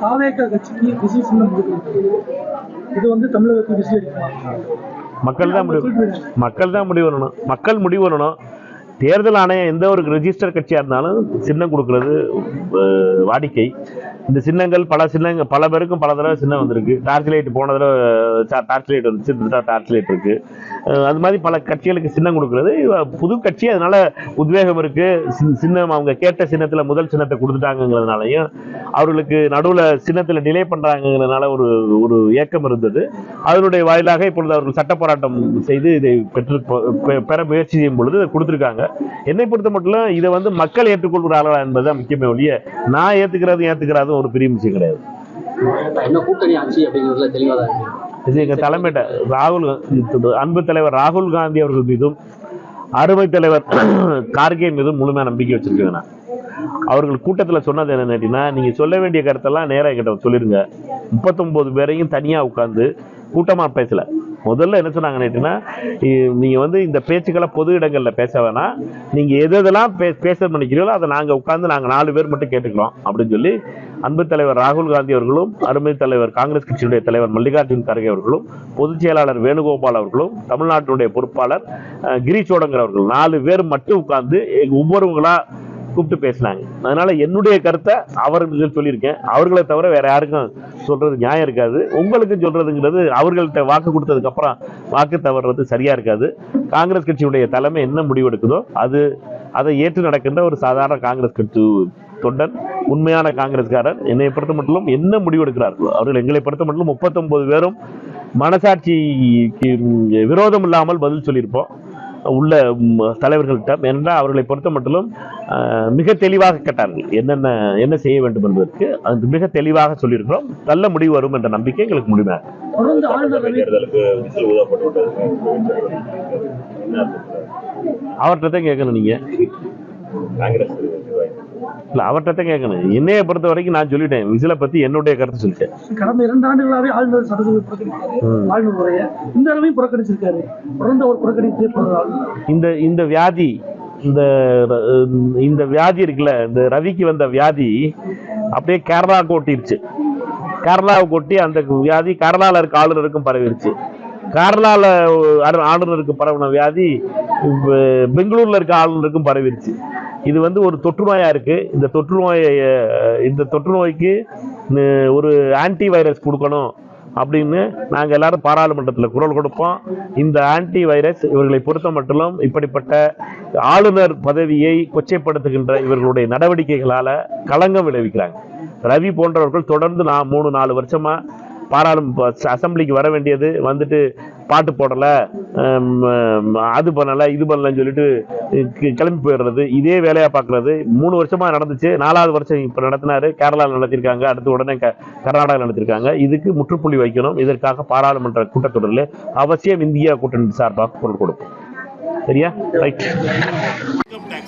தாவேக கட்சிக்கு விசில் சின்னம் கொடுக்கிறது இது வந்து தமிழகத்துக்கு விசில் அடிக்குமா? மக்கள் தான் முடிவு பண்ணணும். மக்கள் முடிவு பண்ணணும். தேர்தல் ஆணையம் எந்த ஒரு ரெஜிஸ்டர் கட்சியாக இருந்தாலும் சின்னம் கொடுக்கறது வாடிக்கை. இந்த சின்னங்கள் பல பேருக்கும் பல தடவை சின்னம் வந்திருக்கு. டார்ச் லைட் போன தடவை டார்ச் லைட் வந்துச்சு, டார்ச் லைட் இருக்கு. அது மாதிரி பல கட்சிகளுக்கு சின்னம் கொடுக்கறது புது கட்சி, அதனால உத்வேகம் இருக்கு. சின்னம் அவங்க கேட்ட சின்னத்துல முதல் சின்னத்தை கொடுத்துட்டாங்கிறதுனாலையும் அவர்களுக்கு நடுவில் சின்னத்தில் டிலே பண்றாங்கிறதுனால ஒரு ஏக்கம் இருந்தது. அதனுடைய வாயிலாக இப்பொழுது அவர்கள் சட்ட போராட்டம் செய்து இதை பெற முயற்சி செய்யும் பொழுது கொடுத்திருக்காங்க. என்னை பொறுத்த மட்டும் இதை வந்து மக்கள் ஏற்றுக்கொள்கிறார்களா என்பதுதான் முக்கியமே ஒழிய நான் ஏத்துக்கிறது ஒரு பெரிய விஷயம் கிடையாது. எங்க தலைமையிட்ட அன்பு தலைவர் ராகுல் காந்தி அவர்கள் மீதும் அருமை தலைவர் கார்கே மீதும் முழுமையான நம்பிக்கை வச்சிருக்கேன். அவர்கள் கூட்டத்தில் சொன்னது என்னன்னா, நீங்க சொல்ல வேண்டிய கருத்தெல்லாம் நேரம் என்கிட்ட சொல்லிருங்க. 39 பேரையும் தனியா உட்கார்ந்து கூட்டமா பேசல. முதல்ல என்ன சொன்னாங்கன்னா, நீங்க வந்து இந்த பேச்சுக்களை பொது இடங்கள்ல பேச வேணாம், நீங்க எதெல்லாம் பேச பண்ணிக்கிறீங்களோ அதை நாங்க உட்கார்ந்து நாங்க 4 பேர் மட்டும் கேட்டுக்கிறோம் அப்படின்னு சொல்லி அன்பு தலைவர் ராகுல் காந்தி அவர்களும் அருமை தலைவர் காங்கிரஸ் கட்சியுடைய தலைவர் மல்லிகார்ஜுன் கர்கே அவர்களும் பொதுச் செயலாளர் வேணுகோபால் அவர்களும் தமிழ்நாட்டினுடைய பொறுப்பாளர் கிரீஷ் சோடங்கர் அவர்கள் 4 பேர் மட்டும் உட்கார்ந்து ஒவ்வொருவங்களா கூப்பிட்டு பேசினாங்க. அதனால என்னுடைய கருத்தை அவர்கள் சொல்லியிருக்கேன். அவர்களை தவிர வேற யாருக்கும் சொல்றது நியாயம் இருக்காது. உங்களுக்கு சொல்றதுங்கிறது அவர்கள்ட்ட வாக்கு கொடுத்ததுக்கு அப்புறம் வாக்கு தவறுறது சரியா இருக்காது. காங்கிரஸ் கட்சியுடைய தலைமை என்ன முடிவு எடுக்குதோ அதை ஏற்று நடக்கின்ற ஒரு சாதாரண காங்கிரஸ் கட்சி தொண்டன், உண்மையான காங்கிரஸ்காரர் என்னை பொறுத்த மட்டும் என்ன முடிவு எடுக்கிறார்களோ அவர்கள் எங்களை பொறுத்த மட்டும் 39 பேரும் மனசாட்சிக்கு விரோதம் இல்லாமல் பதில் சொல்லியிருப்போம் உள்ள தலைவர்கள்ட்ட. என்றால் அவர்களை பொறுத்த மட்டும் மிக தெளிவாக கேட்டார்கள் என்ன செய்ய வேண்டும் என்பதற்கு அது மிக தெளிவாக சொல்லியிருக்கிறோம். நல்ல முடிவு வரும் என்ற நம்பிக்கை எங்களுக்கு முடிவாக. அவர்கிட்ட தான் கேட்கணும். நீங்க இல்ல அவர்கிட்ட கேட்கணும். என்னைய பொறுத்த வரைக்கும் நான் சொல்லிட்டேன், விசில பத்தி என்னுடைய கருத்து சொல்லிட்டேன். கடந்த 2 ஆண்டுகளாவே ஆளுநர் சட்டசபை புறக்கணித்தாரு. ஆளுநர் உரையை இந்த அளவையும் புறக்கணிச்சிருக்காரு. தொடர்ந்து அவர் புறக்கணித்தே இந்த வியாதி இருக்குல்ல, இந்த ரவிக்கு வந்த வியாதி அப்படியே கேரளாவுக்கு ஒட்டிருச்சு. கேரளாவுக்கு ஒட்டி அந்த வியாதி கேரளால இருக்க ஆளுநருக்கும் பரவிருச்சு. கேரளால ஆளுநருக்கு பரவின வியாதி பெங்களூர்ல இருக்க ஆளுநருக்கும் பரவிருச்சு. இது வந்து ஒரு தொற்று நோயா இருக்கு. இந்த தொற்று நோய்க்கு ஒரு ஆன்டி வைரஸ் கொடுக்கணும் அப்படின்னு நாங்க எல்லாரும் பாராளுமன்றத்தில் குரல் கொடுப்போம். இந்த ஆன்டி வைரஸ் இவர்களை பொறுத்த மட்டும் இப்படிப்பட்ட ஆளுநர் பதவியை கொச்சைப்படுத்துகின்ற இவர்களுடைய நடவடிக்கைகளால களங்கம் விளைவிக்கிறாங்க. ரவி போன்றவர்கள் தொடர்ந்து 3-4 வருஷமா அசம்பிளிக்கு வர வேண்டியது வந்துட்டு பாட்டு போடல, அது பண்ணல, இது பண்ணலன்னு சொல்லிட்டு கிளம்பி போயிடுறது, இதே வேலையா பாக்குறது 3 வருஷமா நடந்துச்சு. 4வது வருஷம் இப்ப நடத்தினாரு. கேரளாவில் நடத்திருக்காங்க, அடுத்து உடனே கர்நாடகா நடத்திருக்காங்க. இதுக்கு முற்றுப்புள்ளி வைக்கணும். இதற்காக பாராளுமன்ற கூட்டத்தொடரில் அவசியம் இந்தியா கூட்டணி சார்பாக குரல் கொடுக்கும். சரியா? ரைட்.